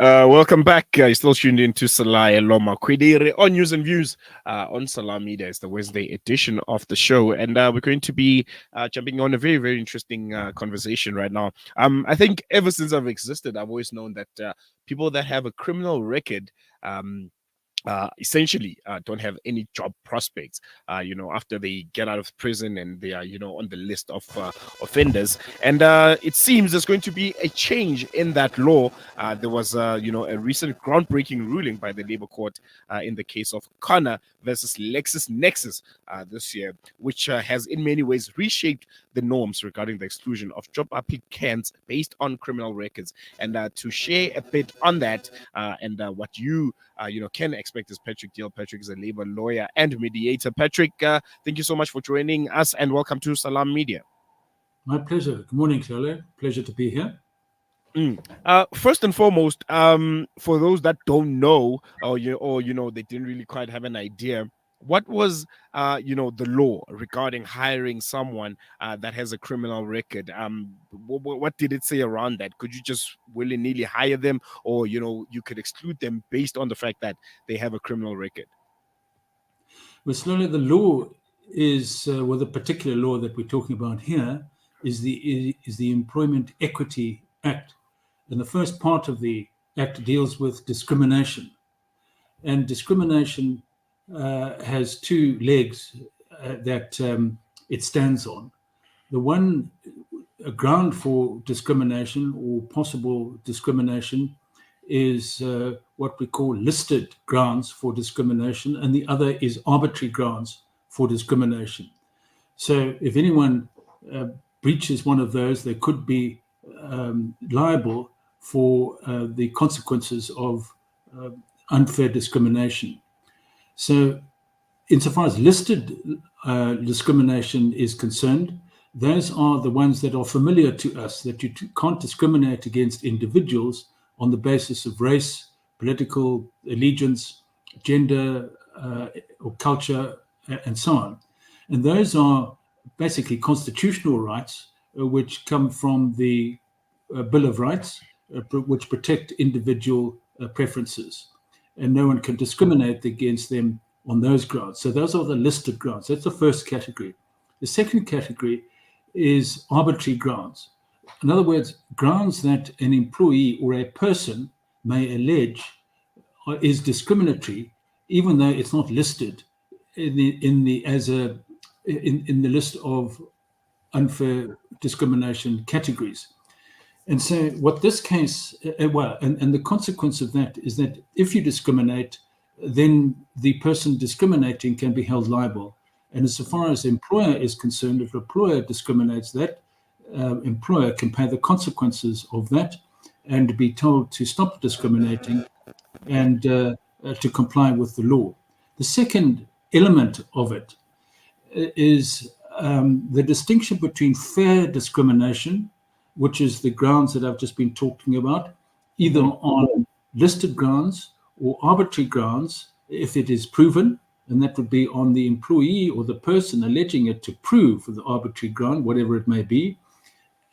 Welcome back. You're still tuned in to Salai Loma Kwidiri on News and Views on Salam Media. It's the Wednesday edition of the show, and we're going to be jumping on a very, very interesting conversation right now. I think ever since I've existed, I've always known that people that have a criminal record essentially don't have any job prospects, after they get out of prison and they are, on the list of offenders. And it seems there's going to be a change in that law. There was, a recent groundbreaking ruling by the Labor Court in the case of Connor versus LexisNexis this year, which has in many ways reshaped the norms regarding the exclusion of job applicants based on criminal records. And to share a bit on that and what you can expect is Patrick Deale. Patrick is a labor lawyer and mediator. Patrick, thank you so much for joining us and welcome to Salam Media. My pleasure. Good morning, Shirley. Pleasure to be here. First and foremost, for those that don't know, or they didn't really quite have an idea, what was the law regarding hiring someone that has a criminal record? What did it say around that? Could you just willy-nilly hire them, or you could exclude them based on the fact that they have a criminal record? Well, slowly the law is the particular law that we're talking about here is the Employment Equity Act. And the first part of the Act deals with discrimination. And discrimination has two legs that it stands on. The one ground for discrimination or possible discrimination is what we call listed grounds for discrimination, and the other is arbitrary grounds for discrimination. So if anyone breaches one of those, they could be liable for the consequences of unfair discrimination. So insofar as listed discrimination is concerned, those are the ones that are familiar to us, that you can't discriminate against individuals on the basis of race, political allegiance, gender, or culture, and so on. And those are basically constitutional rights which come from the Bill of Rights, which protect individual preferences, and no one can discriminate against them on those grounds. So those are the listed grounds. That's the first category. The second category is arbitrary grounds. In other words, grounds that an employee or a person may allege is discriminatory, even though it's not listed in the list of unfair discrimination categories. And so what this case, and the consequence of that is that if you discriminate, then the person discriminating can be held liable. And as far as the employer is concerned, if an employer discriminates, that employer can pay the consequences of that and be told to stop discriminating and to comply with the law. The second element of it is the distinction between fair discrimination, which is the grounds that I've just been talking about, either on listed grounds or arbitrary grounds, if it is proven, and that would be on the employee or the person alleging it to prove the arbitrary ground, whatever it may be.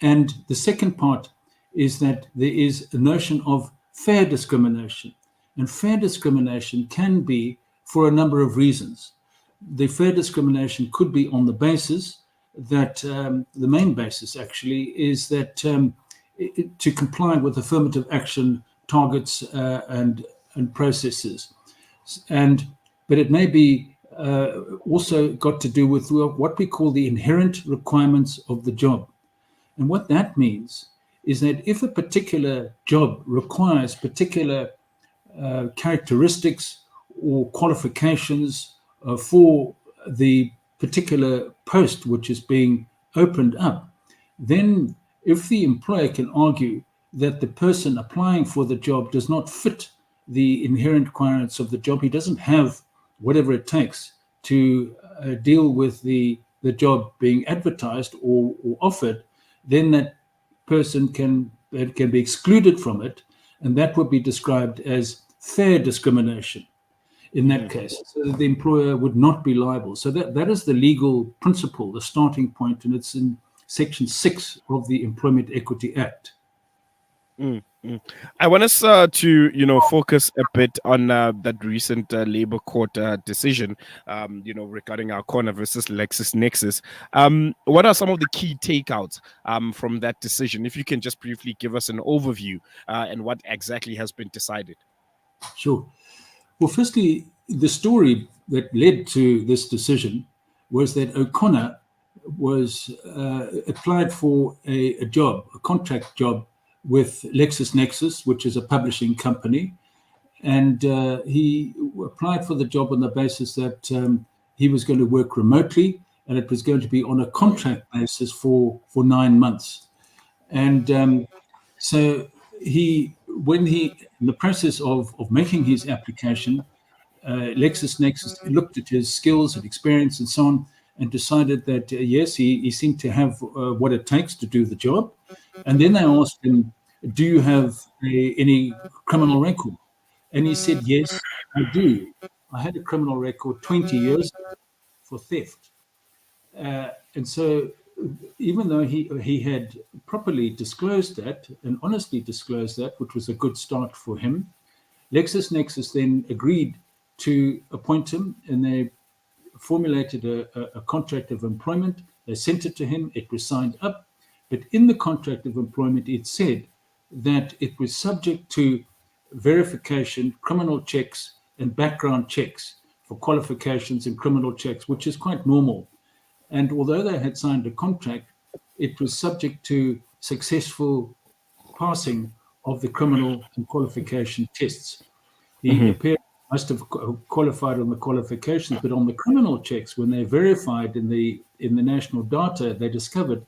And the second part is that there is a notion of fair discrimination. And fair discrimination can be for a number of reasons. The fair discrimination could be on the basis that the main basis actually is that to comply with affirmative action targets and processes, but it may be also got to do with what we call the inherent requirements of the job. And what that means is that if a particular job requires particular characteristics or qualifications for the particular post which is being opened up, then if the employer can argue that the person applying for the job does not fit the inherent requirements of the job, he doesn't have whatever it takes to deal with the job being advertised or offered, then that person can be excluded from it, and that would be described as fair discrimination in that case. So the employer would not be liable. So that is the legal principle, the starting point, and it's in Section 6 of the Employment Equity Act. Mm, mm. I want us to, focus a bit on that recent Labor Court decision, regarding our corner versus LexisNexis. What are some of the key takeouts from that decision? If you can just briefly give us an overview and what exactly has been decided. Sure. Well, firstly, the story that led to this decision was that O'Connor was applied for a job, a contract job with LexisNexis, which is a publishing company. And he applied for the job on the basis that he was going to work remotely and it was going to be on a contract basis for 9 months. And so in the process of making his application, LexisNexis looked at his skills and experience and so on, and decided that yes, he seemed to have what it takes to do the job. And then they asked him, "Do you have any criminal record?" And he said, "Yes, I do. I had a criminal record 20 years for theft." And so, even though he had properly disclosed that and honestly disclosed that, which was a good start for him, LexisNexis then agreed to appoint him, and they formulated a contract of employment. They sent it to him. It was signed up. But in the contract of employment, it said that it was subject to verification, criminal checks, and background checks for qualifications and criminal checks, which is quite normal. And although they had signed a contract, it was subject to successful passing of the criminal and qualification tests. He appeared must have qualified on the qualifications, but on the criminal checks, when they verified in the national data, they discovered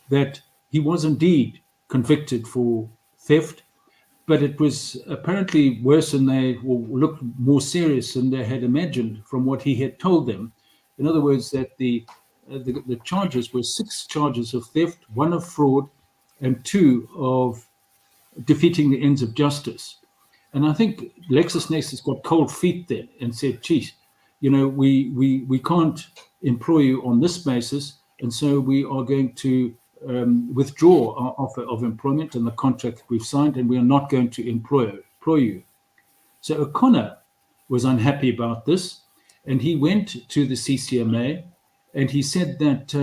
that he was indeed convicted for theft, but it was apparently worse than looked more serious than they had imagined from what he had told them. In other words, that the charges were 6 charges of theft, 1 of fraud, and 2 of defeating the ends of justice. And I think LexisNexis got cold feet then and said, geez, we can't employ you on this basis, and so we are going to withdraw our offer of employment and the contract we've signed, and we are not going to employ you. So O'Connor was unhappy about this, and he went to the CCMA, and he said that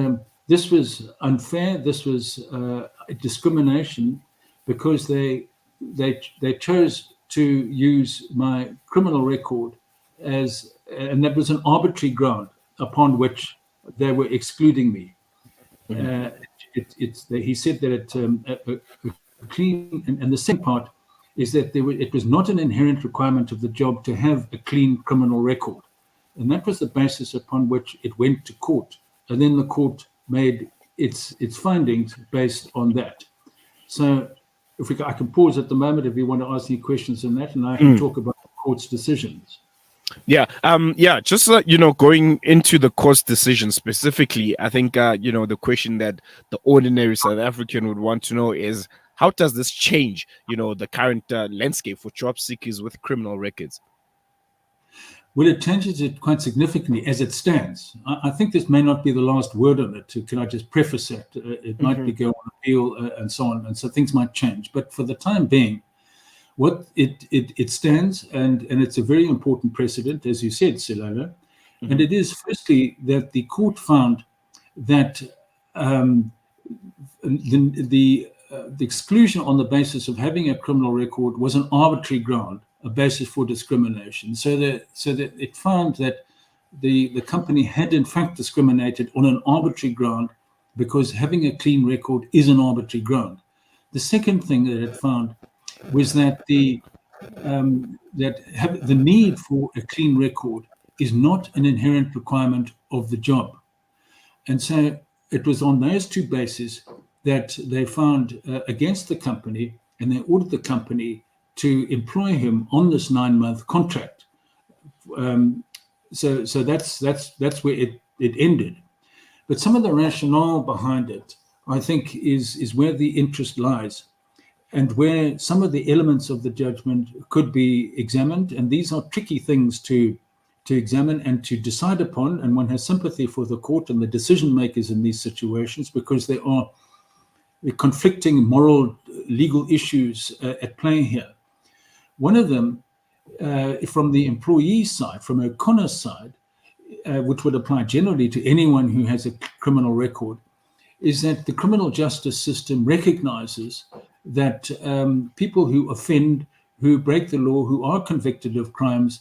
this was unfair, this was discrimination, because they chose to use my criminal record and that was an arbitrary ground upon which they were excluding me. He said that a clean, and the second part is that it was not an inherent requirement of the job to have a clean criminal record. And that was the basis upon which it went to court. And then the court made its findings based on that. So I can pause at the moment if you want to ask any questions on that, and I can talk about the court's decisions. Yeah. Just going into the court's decision specifically, I think the question that the ordinary South African would want to know is, how does this change the current landscape for job seekers with criminal records? Well, it changes it quite significantly as it stands. I think this may not be the last word on it. Can I just preface that? It might be go on appeal and so on, and so things might change. But for the time being, what it stands, and it's a very important precedent, as you said, Silala, and it is firstly that the court found that the exclusion on the basis of having a criminal record was an arbitrary ground, a basis for discrimination. So that it found that the company had in fact discriminated on an arbitrary ground, because having a clean record is an arbitrary ground. The second thing that it found was that the need for a clean record is not an inherent requirement of the job. And so it was on those 2 bases that they found against the company, and they ordered the company to employ him on this 9-month contract. So that's where it ended. But some of the rationale behind it, I think, is where the interest lies, and where some of the elements of the judgment could be examined. And these are tricky things to examine and to decide upon. And one has sympathy for the court and the decision makers in these situations, because there are conflicting moral, legal issues at play here. One of them, from the employee side, from O'Connor's side, which would apply generally to anyone who has a criminal record, is that the criminal justice system recognizes that people who offend, who break the law, who are convicted of crimes,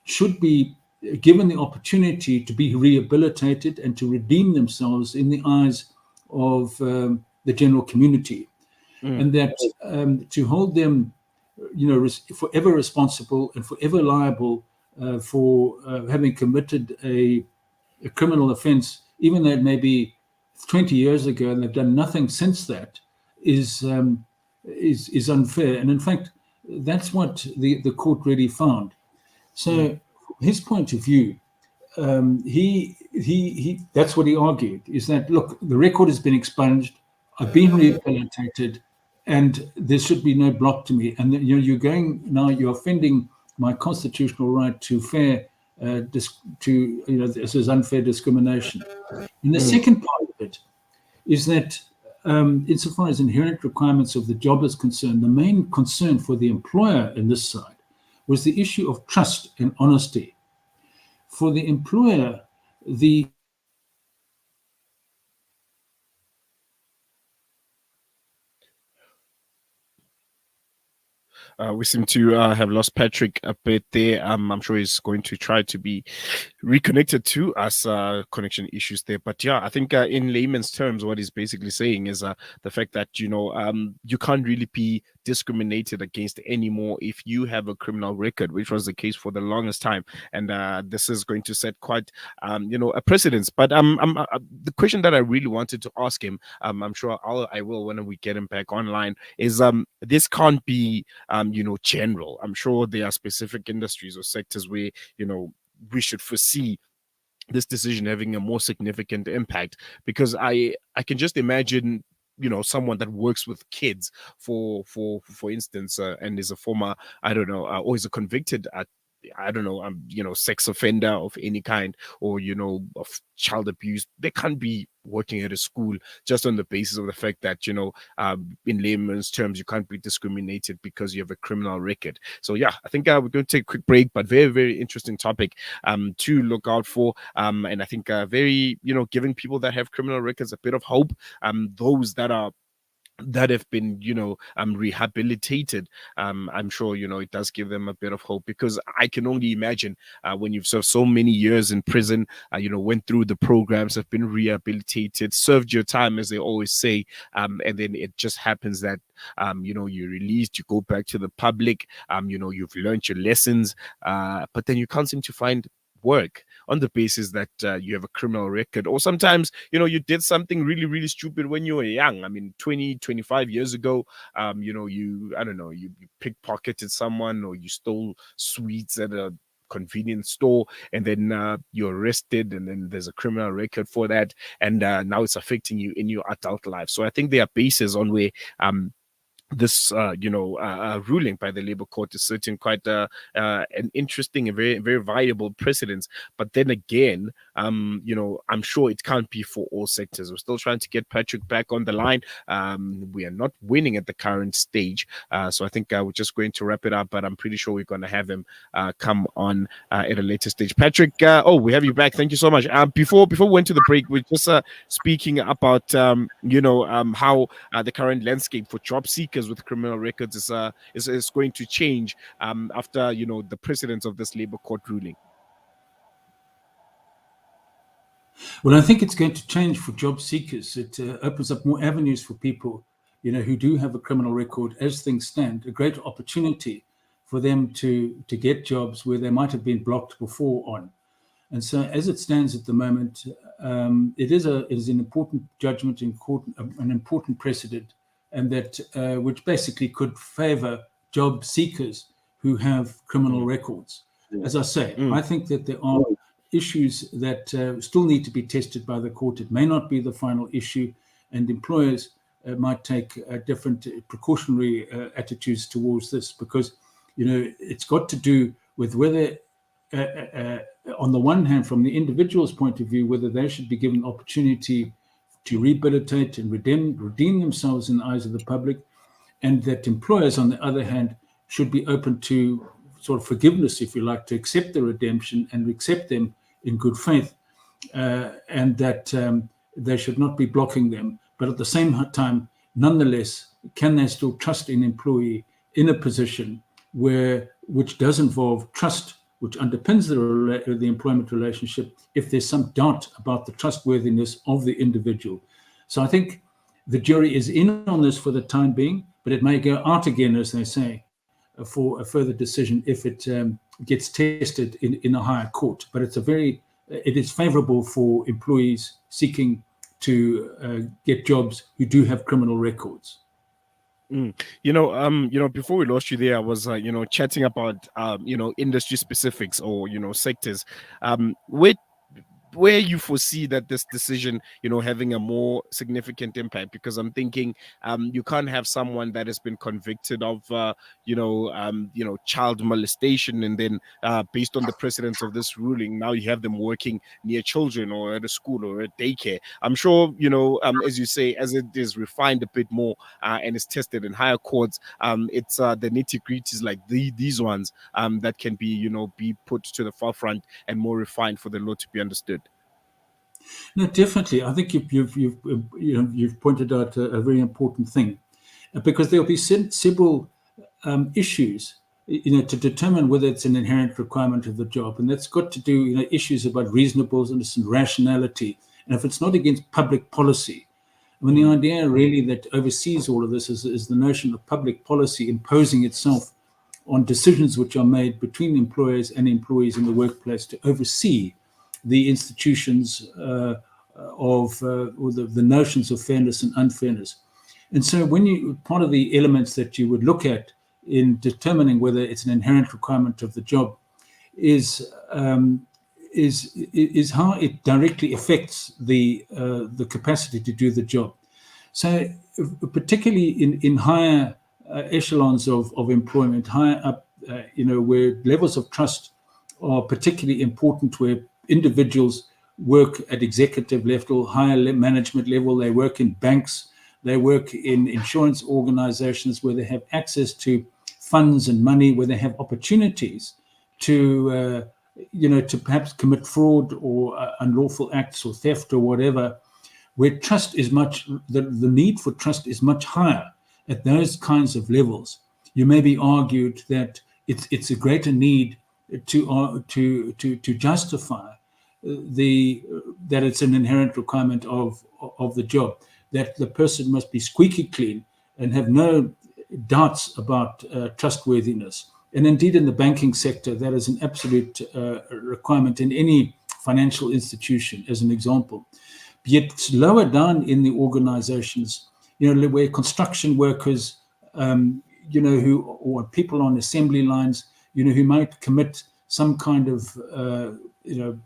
should be given the opportunity to be rehabilitated and to redeem themselves in the eyes of the general community. And that to hold them, forever responsible and forever liable for having committed a criminal offense, even though it may be 20 years ago and they've done nothing since that, is unfair. And in fact, that's what the court really found. So his point of view, he that's what he argued, is that, look, the record has been expunged, I've been rehabilitated, and there should be no block to me. And you're offending my constitutional right to fair, this is unfair discrimination. And the second part of it is that, insofar as inherent requirements of the job is concerned, the main concern for the employer in this side was the issue of trust and honesty. For the employer, we seem to have lost Patrick a bit there. I'm sure he's going to try to be reconnected to us, connection issues there. But yeah, I think in layman's terms, what he's basically saying is the fact that, you can't really be discriminated against anymore if you have a criminal record, which was the case for the longest time. And this is going to set quite, a precedence. But the question that I really wanted to ask him, I'm sure I will when we get him back online, is this can't be general. I'm sure there are specific industries or sectors where, we should foresee this decision having a more significant impact, because I can just imagine, someone that works with kids, for instance, and is a former, I don't know, or is a convicted sex offender of any kind, or of child abuse. They can't be working at a school just on the basis of the fact that in layman's terms, you can't be discriminated because you have a criminal record. So yeah, I think we're going to take a quick break, but very, very interesting topic to look out for, and I think very, giving people that have criminal records a bit of hope, those that have been rehabilitated. I'm sure it does give them a bit of hope, because I can only imagine when you've served so many years in prison, went through the programs, have been rehabilitated, served your time, as they always say, and then it just happens that you're released, you go back to the public, you've learned your lessons, but then you can't seem to find work on the basis that you have a criminal record, or sometimes you did something really, really stupid when you were young. I mean, 20-25 years ago, you pickpocketed someone, or you stole sweets at a convenience store, and then you're arrested, and then there's a criminal record for that, and now it's affecting you in your adult life. So I think there are bases on where this ruling by the Labour Court is certainly quite an interesting and very, very viable precedent. But then again, I'm sure it can't be for all sectors. We're still trying to get Patrick back on the line. We are not winning at the current stage, so I think we're just going to wrap it up. But I'm pretty sure we're going to have him come on at a later stage. Patrick, we have you back. Thank you so much. Before we went to the break, we're just speaking about how the current landscape for job seekers with criminal records is going to change after the precedence of this Labour Court ruling. Well, I think it's going to change for job seekers. It opens up more avenues for people, who do have a criminal record. As things stand, a great opportunity for them to get jobs where they might have been blocked before on. And so, as it stands at the moment, it is an important judgment in court, an important precedent, and that which basically could favour job seekers who have criminal records. As I say, I think that there are issues that still need to be tested by the court. It may not be the final issue, and employers might take different precautionary attitudes towards this, because it's got to do with whether, on the one hand, from the individual's point of view, whether they should be given opportunity to rehabilitate and redeem themselves in the eyes of the public, and that employers, on the other hand, should be open to sort of forgiveness, if you like, to accept the redemption and accept them in good faith, and that they should not be blocking them. But at the same time, nonetheless, can they still trust an employee in a position which does involve trust, which underpins the employment relationship, if there's some doubt about the trustworthiness of the individual? So I think the jury is in on this for the time being, but it may go out again, as they say, for a further decision if it gets tested in a higher court. But it is favorable for employees seeking to get jobs who do have criminal records. Before we lost you there, I was, chatting about, industry specifics or, sectors. Where you foresee that this decision, having a more significant impact, because I'm thinking you can't have someone that has been convicted of, child molestation, and then based on the precedence of this ruling, now you have them working near children or at a school or at daycare. I'm sure, as you say, as it is refined a bit more and is tested in higher courts, it's the nitty-gritties like these ones that can be, be put to the forefront and more refined for the law to be understood. No, definitely. I think you've pointed out a very important thing, because there'll be several issues, to determine whether it's an inherent requirement of the job, and that's got to do, issues about reasonableness and rationality, and if it's not against public policy. I mean, the idea really that oversees all of this is the notion of public policy imposing itself on decisions which are made between employers and employees in the workplace to oversee the institutions or the notions of fairness and unfairness. And so part of the elements that you would look at in determining whether it's an inherent requirement of the job is how it directly affects the capacity to do the job. So particularly in higher echelons of employment, higher up, where levels of trust are particularly important, where individuals work at executive level, higher management level, they work in banks, they work in insurance organizations where they have access to funds and money, where they have opportunities to perhaps commit fraud or unlawful acts or theft or whatever, where trust is the need for trust is much higher at those kinds of levels. You may be argued that it's a greater need to justify that it's an inherent requirement of the job, that the person must be squeaky clean and have no doubts about trustworthiness. And indeed, in the banking sector, that is an absolute requirement in any financial institution, as an example. Yet lower down in the organizations, where construction workers, or people on assembly lines, who might commit some kind of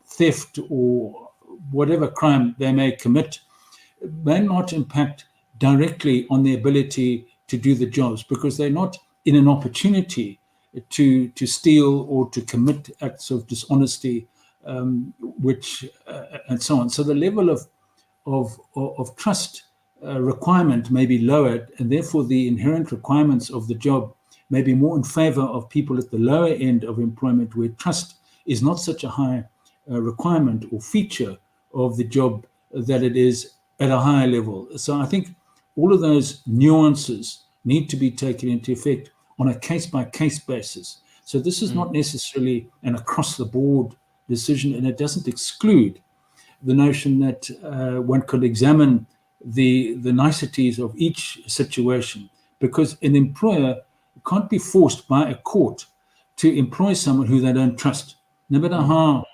theft or whatever crime they may commit, may not impact directly on their ability to do the jobs, because they're not in an opportunity to steal or to commit acts of dishonesty, and so on. So the level of trust requirement may be lowered, and therefore the inherent requirements of the job may be more in favor of people at the lower end of employment, where trust is not such a high requirement or feature of the job that it is at a higher level. So I think all of those nuances need to be taken into effect on a case-by-case basis. So this is not necessarily an across-the-board decision, and it doesn't exclude the notion that one could examine the niceties of each situation, because an employer can't be forced by a court to employ someone who they don't trust, no matter how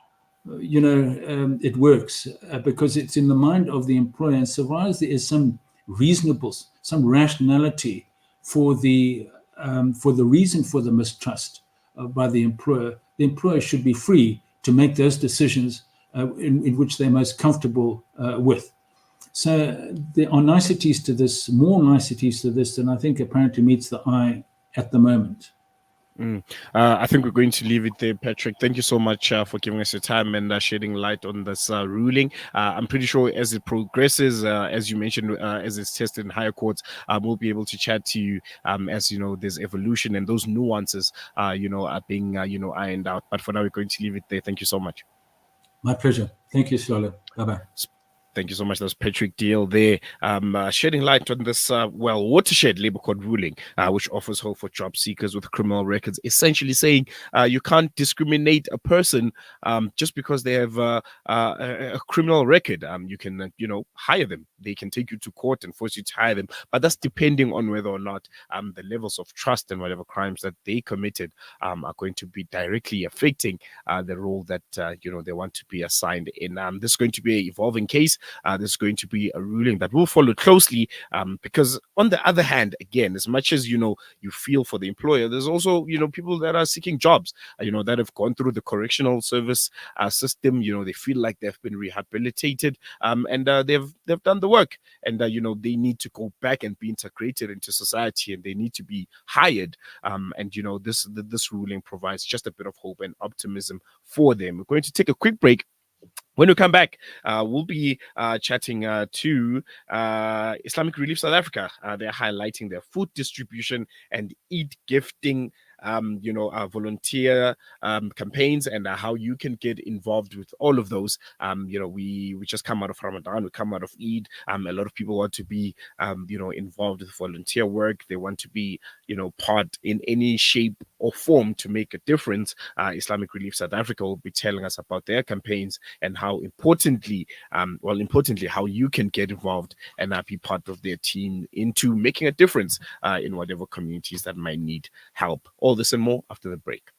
it works, because it's in the mind of the employer. And so far as there is some some rationality for the reason for the mistrust by the employer should be free to make those decisions in which they're most comfortable with. So there are more niceties to this than I think apparently meets the eye at the moment. Mm. I think we're going to leave it there, Patrick. Thank you so much for giving us your time and shedding light on this ruling. I'm pretty sure as it progresses, as you mentioned, as it's tested in higher courts, we'll be able to chat to you as there's evolution and those nuances, are being ironed out. But for now, we're going to leave it there. Thank you so much. My pleasure. Thank you, Slolo. Bye-bye. Thank you so much. That was Patrick Deale there, shedding light on this, watershed labor court ruling, which offers hope for job seekers with criminal records, essentially saying you can't discriminate a person just because they have a criminal record. You can, hire them. They can take you to court and force you to hire them. But that's depending on whether or not the levels of trust and whatever crimes that they committed are going to be directly affecting the role that, they want to be assigned in. This is going to be an evolving case. There's going to be a ruling that will follow closely because on the other hand, again, as much as you feel for the employer, there's also people that are seeking jobs, that have gone through the correctional service system. They feel like they've been rehabilitated, and they've done the work, and they need to go back and be integrated into society, and they need to be hired. And this ruling provides just a bit of hope and optimism for them. We're going to take a quick break. When we come back, we'll be chatting to Islamic Relief South Africa. They're highlighting their food distribution and Eid gifting volunteer campaigns and how you can get involved with all of those. We just come out of Ramadan, we come out of Eid. A lot of people want to be, involved with volunteer work. They want to be, part in any shape or form to make a difference. Islamic Relief South Africa will be telling us about their campaigns and how importantly, how you can get involved and be part of their team into making a difference in whatever communities that might need help. All this and more after the break.